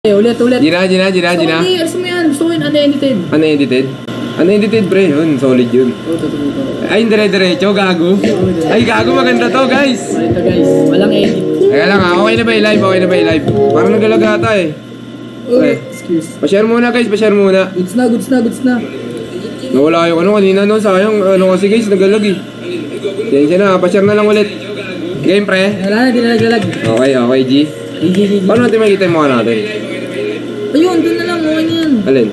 Ulit. Gina. Hindi, alas mo yan. Gusto ko yun unedited. Unedited? Unedited pre, yun. Solid yun. Ay, dire-diretso, gago. Ay, gago, maganda to, guys. Ito guys, walang edit. Teka lang ha, okay na ba i-live? Parang nagalaga ata eh. Okay. Excuse. Pa-share muna guys, pa-share muna. Goods na. Nawala yung kanina no, sayang. Kasi guys, nagalag eh. Yan siya na, pa-share na lang ulit. Game pre? Wala na, di na naglalag. Okay, G. G. Paano natin makikita yung mukha natin? Ayun, doon na lang, okay na yan. Alin?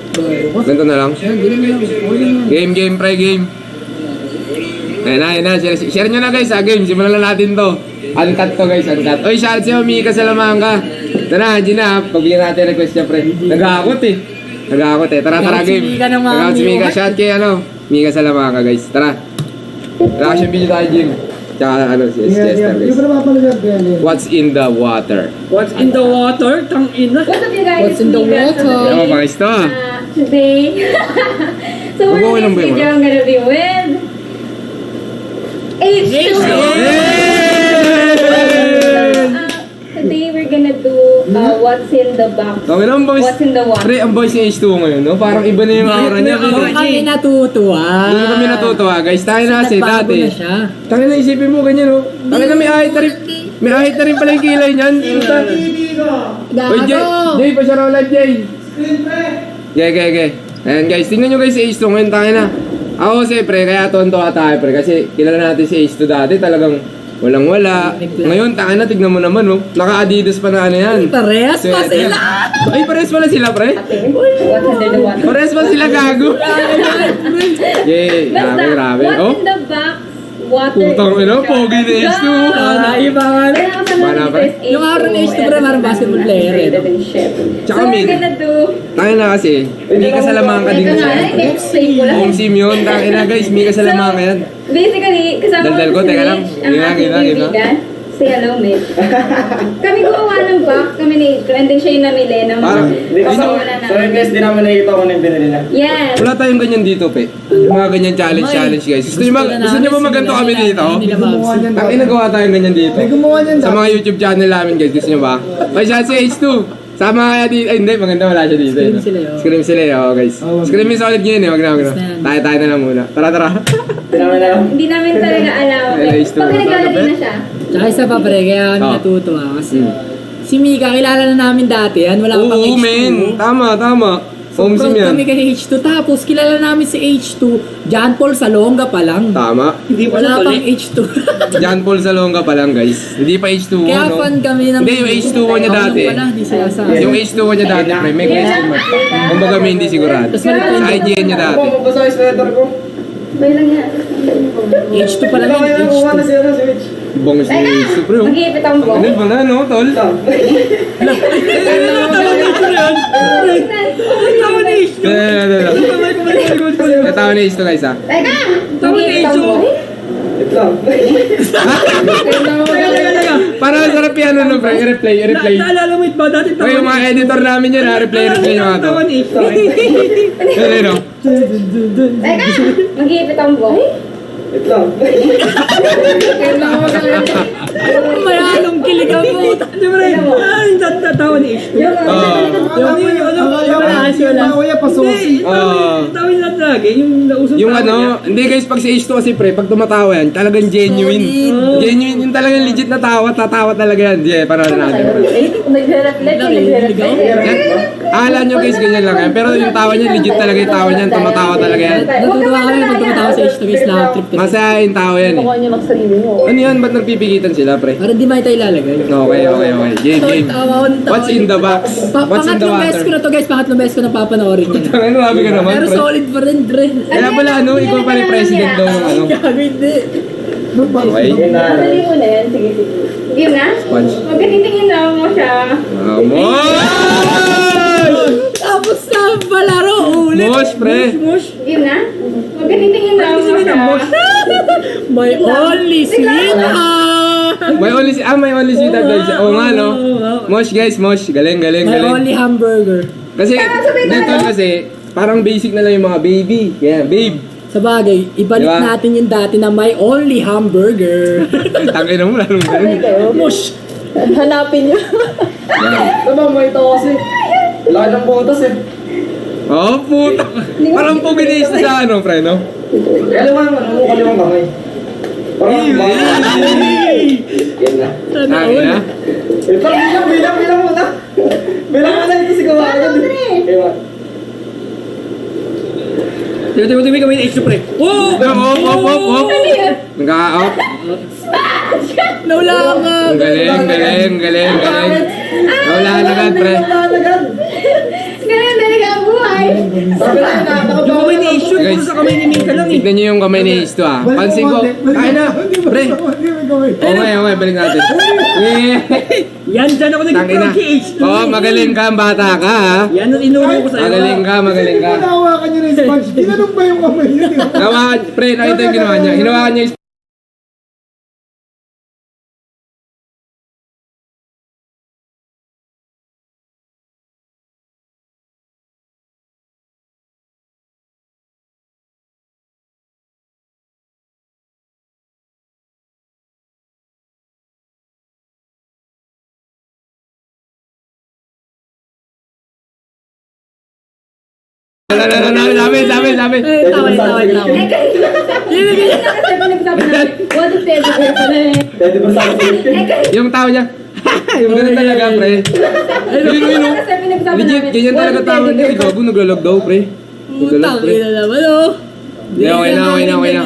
Ganito na lang? Yan, doon na lang, okay na yan. Game, pre, game. Ayun na. Share nyo na guys ha, game. Simulan na natin to. Uncut to guys, uncut. Oy, shout sa'yo, Mika Salamanga. Tara, Gina, pagbigyan natin request niya, pre. Nag-aakot eh. Tara, game. Nag-aakot si Mika. Shout kay Mika Salamanga guys. Tara. Reaction video tayo, Jim. Tsaka si Chester guys. What's in the water? What's in the water? Tang ina. What's up you guys? What's in the water? Ano ba guys to? Today, so for Mag-okay lang this ba yun, video, I'm gonna be with H2. Today we're gonna do what's in the box. Tawin ang boys. What's in the water? Pre, ang boys ni H2 ngayon, no? Parang iba na yung aura niya. Doon kami natutuwa. Doon kami natutuwa, guys. Tayo na kasi Nagbago dati. na siya. Tayo na isipin mo ganyan, no? Tayo na may ahit na rin. May ahit na rin pala yung kilay niyan. Uy, Jay, pa siya raw live, Jay. Okay. Ayan, guys. Tingnan nyo guys si H2 ngayon. Tayo na. Ako kasi, pre, kaya tonto tayo, pre. Kasi kilala natin si H2 dati. Talagang walang-wala. Ngayon, tayo na. Tignan mo naman, no? Naka-Adidas pa na ano yan. Parehas pa sila. Ay, parehas pala sila, pre. What's under the water? Parehas pa sila, gago. Yay, Basta, grabe. what's Oh, in the box? Water. putang ina, pogi ni H2. Iba nga na. Wala pa. Yung araw na H2 pre, parang basketball player eh. Tsaka, So we're Min, gonna do tayo na kasi. Hindi ka sa lamang ka din Ito kasi. nga, explain ko lang. Home sim yun. Tayo na guys, hindi ka sa lamang ka yan. Basically, kasama Daldal ko, si teka lang. Mitch, ang Gina. aking kaibigan. Say hello, Mitch. Kami gumawa ng box, kami ni H2, and then siya yung namili ng Parang, kasama na So, yung guys, di naman nakikita ko na yung binili na. Yes. wala tayong ganyan dito, pe. Yung mga ganyan challenge guys. Gusto nyo ba maganto kami dito? Ang inagawa tayong ganyan dito. Sa mga YouTube channel namin guys, gusto nyo ba? Ay, siya si H2. Sama kaya dito. Ay, hindi, maganda wala siya dito. Scream sila, oh. Scream sila, oh guys. Scream yung solid yun eh, wag na. Tayo na lang muna. Tara. Di naman na lang. Hindi namin talaga alam. Nice to Pag know. naglalagay na siya. Tsaka isa pa pre, kaya kami Oh. natutuwa kasi si Mika, kilala na namin dati yan, wala pang Oo, H2. men. Tama. Home sim Proud yan. kami kay H2, tapos kilala namin si H2, John Paul Salonga pa lang. Tama. Wala pang H2. John Paul Salonga pa lang guys. Hindi pa H2O, Kaya no? fan kami ng... Hindi, yung H2O niya dati. Wala, di sila sa... Yung H2O niya dati, pre, may question mark. Kumbaga may hindi sigurado. Tapos balik ko Sa IGN niya dati. Ako, mabasa yung sweater ko. Bay lang yan. H2 pa lang Wala yun, kayo nakuha na H2. siya na switch. Bongos ni H2, pre. oh. Mag-iipit ang buhok. Ano pala, no, tol? Tawa ni H2 guys, ha? Teka! Tama na, Mag-iipit ang H2. buhok. Ito lang. Parang sarap yan, ano, pre? I-replay. Naalala mo ito ba? Dati Ay, yung mga editor namin yun, ha? Replay nyo nga to. Ano, Teka! Mag-iipit ang buhok. Ito lang. Mayalong kilig ang puta. Di ba rin? Ay, tatawa ni H2. Yung Tawin lang lagi, yung nausap Yung ano, hindi guys, pag si H2 kasi pre, pag tumatawa yan, talagang genuine. Genuine, yung talagang legit na tawa, tatawa talaga yan. Yeah, parang natin. Nagre-reflect. Yan, akala nyo guys, ganyan lang yan. Pero yung tawa niya, legit talaga yung tawa niya, tumatawa talaga yan. Natutuwa kami pag tumatawa sa H2 guys, lahat trip. Masaya yung tawa yan eh. Ano yan, ba't nagpipigitan sila pre? Para di may tayo ilalagay. Okay. Game. What's in the box? What's in the Pangatlong beses ko water? na to guys, pangatlong beses ko na papanoorin niya. Ano, sabi ka naman Pero pre? solid pa rin, pre. Kaya pala ano, ikaw pa rin president daw ng ano. Gago, hindi. Okay. Madali mo na yan. Sige. Game na? Sponge. Magkatingin na mo siya. Tapos na palaro, ulit. Mosh, pre. Mosh. Game na? Magkatingin na mo siya. My only sweetheart. May only sweetheart guys. Oo nga no. Mosh guys, Mosh. Galing. My only hamburger. Kasi, dito kasi, parang basic na lang yung mga baby. Yeah, babe. Sa bagay, ibalik Diba? natin yung dati na my only hamburger. Tangin na mo, lalong ganun. Mosh. Hanapin niyo. Ito ba, may ito kasi. Wala ka ng butas eh. Oh, puta. Parang po binis sa ano, pre, no? Kaliwang kamay. Parang yan na. Tangin na. Parang bilang muna. Bilang muna ito si Kawayan. Ewan. Tingnan kami na issue, pre. Oh! Op. Nag-a-op. Nawala ka. Galing. Nawala na agad, pre. Ganun talaga ang buhay. Sabi na, Yung kamay ni issue, Guys, puro sa kamay ni Mika lang eh. Tignan nyo yung kamay ni Isto, ah. Pansin ko. Kaya na, pre. Okay, balik natin. Yan, dyan ako Tangina. nag-pro kay H2. Oo, magaling ka, bata ka, ha? Yan ang inuro ko sa'yo. Magaling ka. Hinahawakan niya na yung sponge. Ginanong ba yung kamay niya? Pre, nakita yung ginawa niya. Hinawakan niya yung Sabi. Tawa. Hindi na kasi pinagsabi namin, what if teddy bear pala eh. Pwede ba sa akin? Yung tao niya. Yung ganun talaga, pre. Yun. Kasi pinagsabi Legit, namin, ganyan what talaga if tao teddy niya. bear Ikaw, naglalag daw, pre. Naglalag, pre. Tangina naman, oh. Hindi, okay na.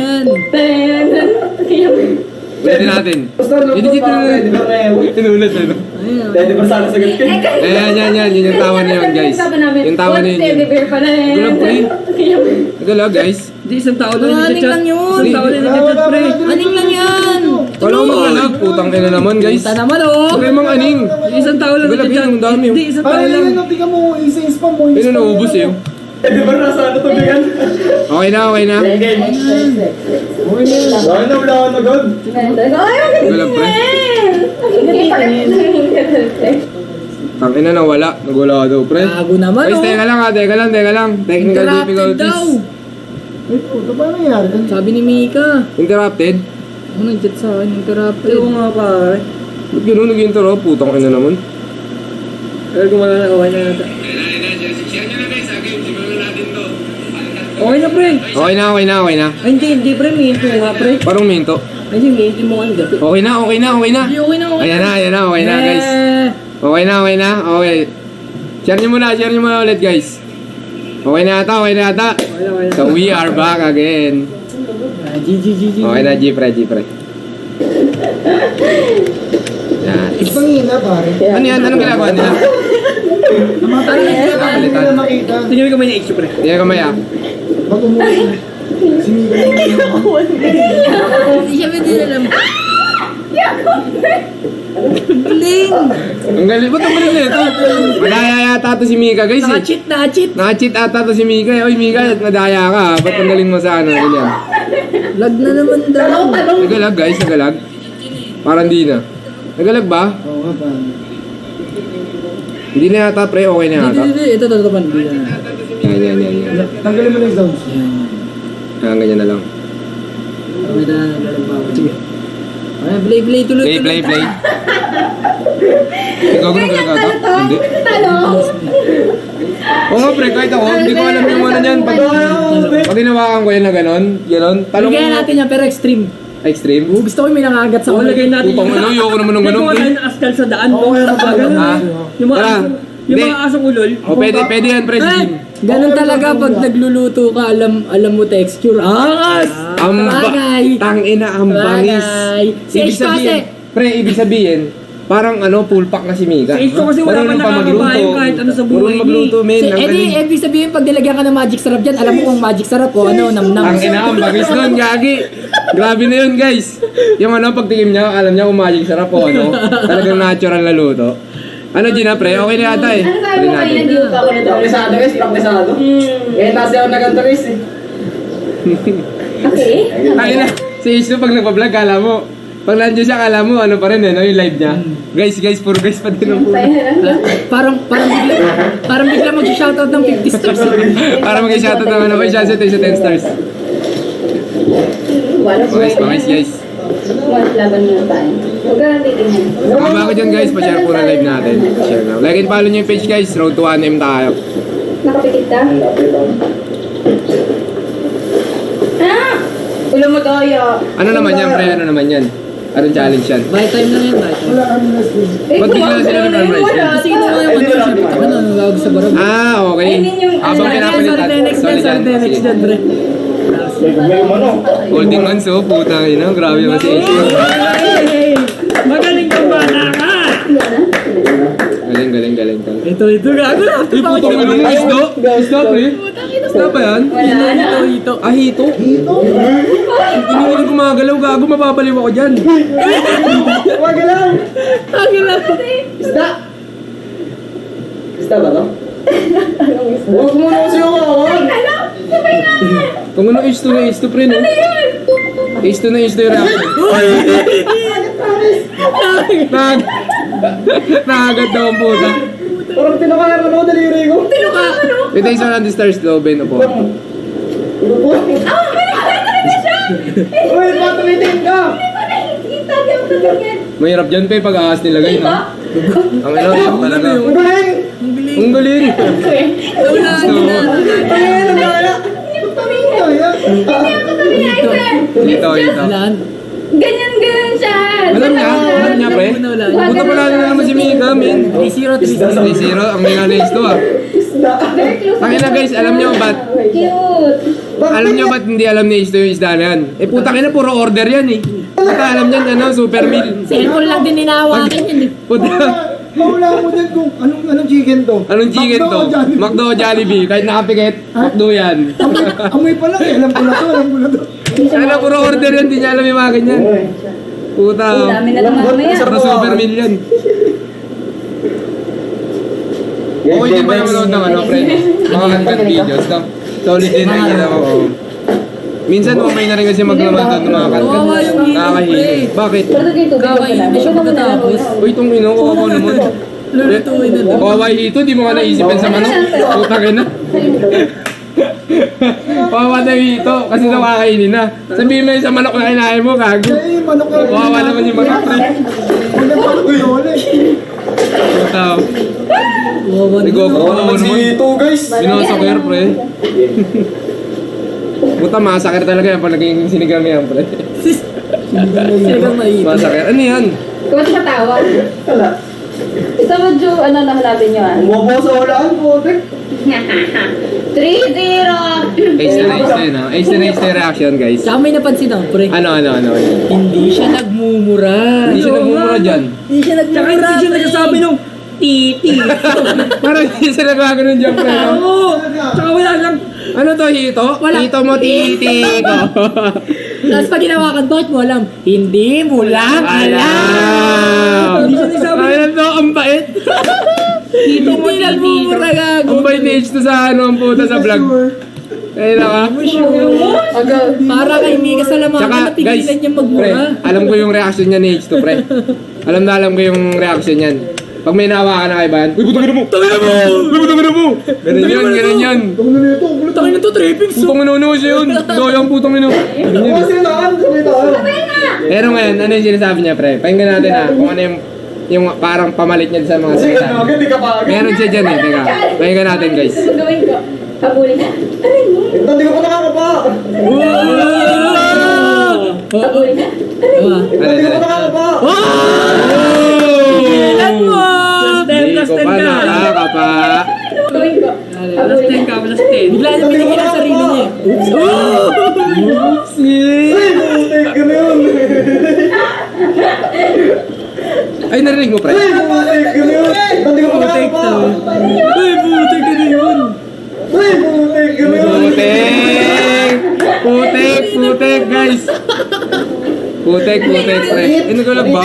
Pwede natin. Basta loob Legit pa, pwede ba na ewan? Tinulat, ano? Pwede ba sana sagot ko? Yan. Yun yung tawa na yun, guys. Yung tawa na yun. Teddy bear pala eh. Gulag, pre. Naglalag, guys. Hindi, isang tao lang Aning nag-chat. lang yun. Isang tao lang nag-chat, pre. Aning lang yan. Wala ko maglalag. Putang ina naman, guys. Puta naman, oh. Pre, mang aning. Isang tao lang Gulag nag-chat. yan, ang dami, oh. Hindi, isang tao Parang lang. yun, tingnan mo, isa-spam mo. Yun na naubos, eh. Pwede ba nasa ano to bigan? Okay na. Okay, na wala ka na god. Gulag, pre. Tangina na wala. Nagula daw, pre. Gago naman, Guys, oh. teka lang. Technical Interrupted difficulties. daw. Ay, puto, paano nangyari? Sabi ni Mika. Interrupted? Ano nag-chat sa akin? Interrupted. Oo nga pare. Ba't gano'n nag-interrupt? Putang ina naman. Pero kung wala na, okay na natin. Okay na, pre. Okay na. Ay, hindi, pre. Minto nga, pre. Parang minto. Ay, hindi, minto mo nga. Hindi, Okay na. okay na. Ayan na, okay na, guys. Okay na. Okay. Share nyo muna ulit, guys. Okay na ata. Okay na. So, we are back again. GG. Okay na, G-Pre. Yan. Pangina, pare. Ano yan? Anong ginagawa nila? Namatay na hindi na makita. Tingnan mo kami ni issue, pre. Hindi ka kamaya. Pag umuwi na. Sinigal mo. Hindi siya pwede na lang. Galing! Ang galing. Ba't ang galing nito? Madaya yata to si Mika, guys. Na-cheat. Na-cheat ata to si Mika. Oy, Mika, madaya ka. Ba't ang galing mo sa ano? Ganyan. Lag na naman daw. Nagalag, guys. Nagalag. Parang di na. Nagalag ba? Oo nga, pare. Hindi na yata, pre. Okay na yata. Hindi. Ito, tatapan. Yan. Tanggalin mo na yung sounds. Kaya ganyan na lang. Okay na, naglalang pa ako. Sige. Ay, play. Tuloy. Play. Ikaw ko nagalag ata? Hindi. Oo nga, pre. Kahit ako, hindi ko alam yung ano niyan. Pag hinawakan ko yan na ganon. Talong Lagyan natin yan, pero extreme. extreme. Gusto ko yung may nangagat sa ulo. Lagay natin Upang ano, ayoko naman ng ganon, pre. Yung mga askal sa daan. Oo, kaya mapagano. Ha? Yung mga Tara. asong, yung mga asong ulol. O, pwede yan, pre. Ganun talaga pag nagluluto ka, alam mo texture. Angas! Bagay! Tangina, ang bangis. Bagay. Si Ibig H kasi. pre, ibig sabihin, parang ano, full pack na si Mika. Si H kasi wala Marunong pa nakakabayo kahit ano sa buhay Marunong magluto, men. Ang galing. Ibig sabihin pag nilagyan ka ng magic syrup dyan, alam mo kung magic syrup o ano, namnam. Ang ina, ang bangis nun, gagi. Grabe na yun, guys. Yung ano, pagtikim niya, alam niya kung magic sarap o ano. Talagang natural na luto. Ano, Gina, pre? Okay na yata eh. Ano sabi mo kayo nag-iup ako na daw? Praktisado guys, praktisado. Eh, kasi ako nag-antaris eh. Okay. Ay na, si Isu pag nagpa-vlog, kala mo, pag nandiyan siya, kala mo, ano pa rin eh, no? Yung live niya. Guys, puro guys pa din ang puro. Parang bigla mag-shoutout ng 50 stars. Para mag-shoutout naman ako, shoutout tayo sa 10 stars. Wala po. Guys, guys. Once, laban muna tayo. Huwag ka lang titingin. Kung ako dyan guys, pa-share po na live natin. Share na. Like and follow nyo yung page guys. Road to 1M tayo. Nakapikit ka? Ah! Ulo mo tayo. Ano naman yan, pre? Ano naman yan? Anong challenge yan? By time lang yan, by time. Wala kami last week. Ba't bigla sila nag-armrest? Kasi ito nga yung ano, sabi ko, ano, nagawag sa barang. Ah, okay. I mean yung- Habang ano, pinapalitan. Sorry, next Sorry dyan, dyan. next dyan, pre. Holding hands oh, putang ina. Grabe naman si H. Hey! Magaling ka ba na ka? Galing. Ito, gago na. Uy, putang ina mo, isdo? Isdo, pre? Isdo ba yan? Wala na. Ito. Ah, hito? Hindi mo rin gumagalaw, gago, mapapaliw ako dyan. Wag lang. Isda! Isda ba to? Huwag mo na kasi ako. Ano? Sabay na! Kung ano H2 na H2, pre, no? H2 na H2 yung reaction. Nakagat daw ang puta. Parang tinakaya ko na daliri ko. Ito yung sa the stars daw, Ben, po. Uy, patulitin ka. Kita, di ako tumingin. Mahirap dyan, pe, pag ahas nilagay, no? Ang ina, talaga. Ang galing. Ang galing. Wala na. Ay, nagkaya. Hindi ako tumingin. Hindi ako tumingin, sir. Ito. Wala. Ganyan siya. Alam niya, pre. Wala. Puta pala na naman si Mika, men. 3-0, 3-0. 3-0, ang mga na H2, ah. Very close. Tangina guys, alam niyo ba't? Cute. Alam niyo ba't hindi alam ni H2 yung isda na yan? Eh putang ina, puro order yan eh. Puta alam niyan, ano, super meal. Cellphone lang din ninawakin yun eh. Puta, Mawala mo dyan kung anong chicken to. anong chicken to? McDo o Jollibee? McDo o Jollibee, kahit nakapikit, McDo yan. Amoy pa lang eh. Alam ko na to. Ano, puro order yan, hindi niya alam yung mga ganyan. Puta, Ang dami na lang mamaya. puro super meal yan. Okay din ba yung manood ng ano, pre? Mga content videos, no? Solid din na yun ako. Minsan umay na rin kasi maglaman doon ng mga content. Kawawa yung hilo, Nakakahilo. pre. Bakit? Pero yung tubig ko Kakainin pala. na siya Huwag mo na lang. pagkatapos. Uy, itong ino, kawawa naman. Lulutuin na to. Kawawa ito, di mo nga naisipin sa manok. Putang ina. Kawawa na ito, kasi nakakainin na. Sabihin mo yung sa manok na kinain mo, gago. Eh, manok ka. Kawawa naman yung manok, pre. Manok yun eh. Puta. Wawa Ni Goku, kawawa naman. Ito, guys. Sinosokер, pre. Puta, masakit talaga yan pag naging sinigang yan, pre. Sinigang maipit. Masakit. Ano yan? Kung matawa. Wala. Isa mo, Ju, ano nahanapin nyo ah? Umupo sa ulaan po, Tek. 3-0! Ace na yun, ha? Ace na reaction, guys. Tsaka may napansin ako, pre. Ano? Hindi siya nagmumura. Hindi siya nagmumura dyan. Hindi siya nagmumura. Tsaka hindi siya nagsasabi nung titi. Parang hindi siya nagkakaroon dyan, pre. no? Oo. Tsaka wala lang. Ano to, hito? Wala. Hito mo, titi ko. Tapos pag ginawakan, bakit mo alam? Hindi mo lang alam. Hindi siya nagsabi. Alam to, ang bait. Hindi nagmumura gago. Ang bait ni H to sa ano, ang puta sa vlog. Ayun na ka. Para kay Mika sa Tsaka, lamakan, guys, napigilan niya pre, magmura. alam ko yung reaction niya ni H2, pre. Alam ko yung reaction niyan. Pag may nahawakan na kay Bayan, uy, putang ina mo! Tangina mo! Uy, putang ina mo! Ganun yan. Kung ano nito, Tangin na to, trippings. Putang ina siya yun. Gawang putang ina. Ako kasi nakan, sabay tayo. Pero ngayon, ano yung sinasabi niya, pre? Pakinggan natin kung ano yung parang pamalit niya sa mga Sige, salita. agad, di ka pa agad. Meron siya dyan eh, teka. Pakinggan natin, guys. Ano gawin ko? Habulin ka. Ano yun? Hindi ko pa nakakapa. Habulin ka. Hindi ko pa nakakapa. Ilan mo? Hindi ko pa nakakapa. Gawin ko. Habulin ka. Bigla niya pinigil ang sarili niya. Oopsie! Tek, gano'n. Ay, narinig mo, pre? Tek, gano'n. Hindi ko pa nakakapa. Uy, buti ka na yun. Tek, gano'n. Putek, guys. Putek, pre. Ay, naglalag ba?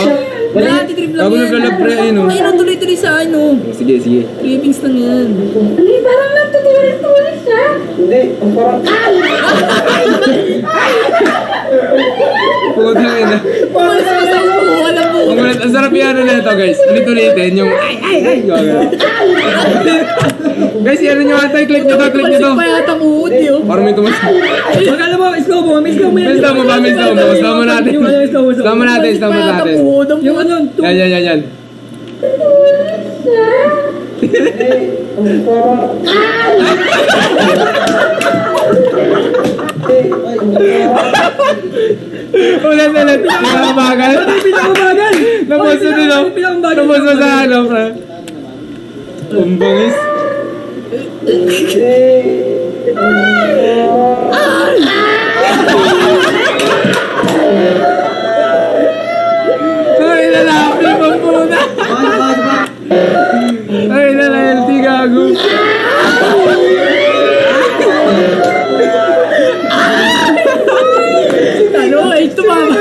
Wala, titrip lang Ako yan. naglalag, pre. Ayun, oh. Ayun, ang tuloy-tuloy sa ano. Sige. Clippings lang yan. Ano yun? Parang nagtutulis-tulis siya. Hindi, ang parang... Putang ina. Pumalas ka sa upo, alam mo. Ang sarap yan na ito, guys. Ulit-ulitin yung ay. Gagawin. Guys, ano nyo ata, click nyo to, click nyo to. Pansin pa yata ang uod eh. oh. Parang may tumas. Magkano mo, slow mo, may slow mo yan. Slow mo ba, may slow mo. Slow mo natin. Yung ano, slow mo, slow Slow mo mo. natin, slow mo Pansin pa yata natin. ang uod. Yung ano, Yan. Ulit. Pinakabagal. pinakabagal. Napos mo din, oh. Pinakabagal. Napos mo sa ano, pre. Umbangis. Ay, lalapit mo muna. Ay, lalapit, gago. Ano eh, tumama.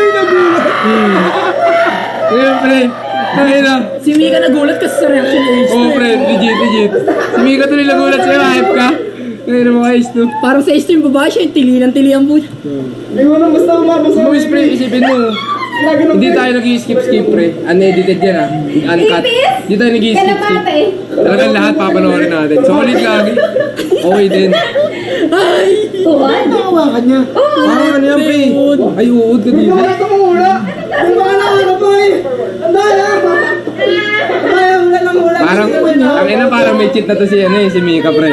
Ngayon, pre. Ngayon na. Si Mika nagulat kasi sa reaction ni Ace. Oo, pre. Legit. Si Mika tuloy nagulat sa'yo, hype ka. Ngayon na mga Ace, no? Parang sa Ace yung babae siya, yung tilian po. Hindi mo na basta umabas sa Boys, pre, isipin mo. Hindi tayo nag-skip, pre. Unedited yan, ah. Uncut. Hindi tayo nag-skip. Kalapate. Talagang lahat papanoorin natin. Solid kami. Okay din. Ay! Tuwan. Hawakan niya. Parang ano yan, pre? Ay, uod ka dito. Ito mo hula. Ang mga nakano po eh. Ang daya. Ang daya, hula ng hula. Parang may cheat na to si, si Mika, pre.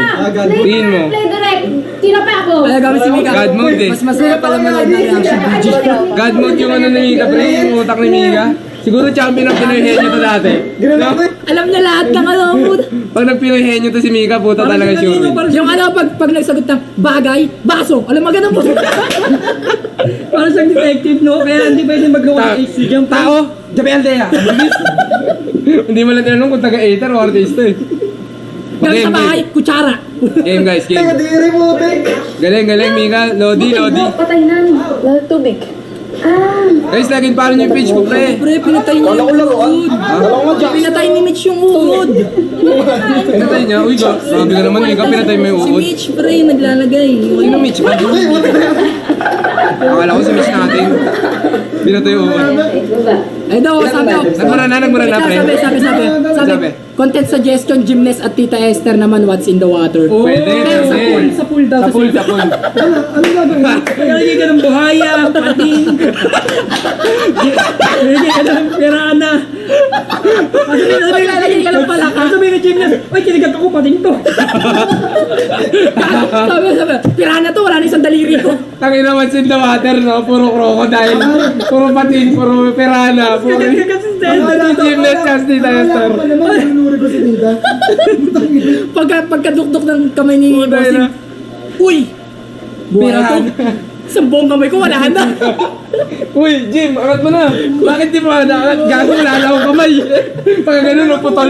Tingin mo. Play direct. Sino pa ako? Kaya gamit si Mika. God mode, eh. Mas masaya pala manood ng reaction video. God mode yung ano ni Mika, pre. Yung utak ni Mika. Siguro champion ang Pinoy Henyo to dati. No? Alam niya lahat ng ano po. Pag nag-Pinoy Henyo to si Mika, puta talaga sure. Yung ano, pag nagsagot ng bagay, baso. Alam mo, ganun po. Para siyang detective, no? Kaya hindi pwede magawa ng Ace. Diyan pa. Tao! Jabi Aldea! Hindi mo lang tinanong kung taga-8 o artista eh. Galing sa bahay, kutsara. Game guys, game. Teka, di remote. Galing Mika. Lodi. Patay na. Lahat tubig. Guys, laging paano yung page ko, pre. Pre, pinatay niya yung uod. Pinatay ni Mitch yung uod. Pinatay niya. Uy, sabi ka naman, Mika, pinatay mo yung Si uod. Mitch, pre, naglalagay. Sino Mitch ba? Akala ko si Mitch natin. Pinatay yung uod. Ay daw, sabi ko. Nagmura na, pre. Sabi, content suggestion, Gymnast at Tita Esther naman, what's in the water. Pwede. Sa pool daw. Sa pool. Ano gagawin? Nalagay ka ng buhaya, pating. Nalagay ka ng pirana. Naglalagay ka lang pala ka. Sabi ka, Gymnast, ay, kinigat ako, pating to. Sabi, pirana to, wala na isang daliri ko. Tangin naman in the water, no? Puro crocodile. Puro patin, puro piranha. Puro gymnast kasi Tita Esther. Nanunuri ko si Tita. Pagkadukdok ng kamay ni Puta Bossing, na. uy! Pira to. Pirana. Sa buong kamay ko, wala na. Uy, Jim, angat mo na. Bakit di mo angat? Gago, wala na akong kamay. Pagka ganun, putol.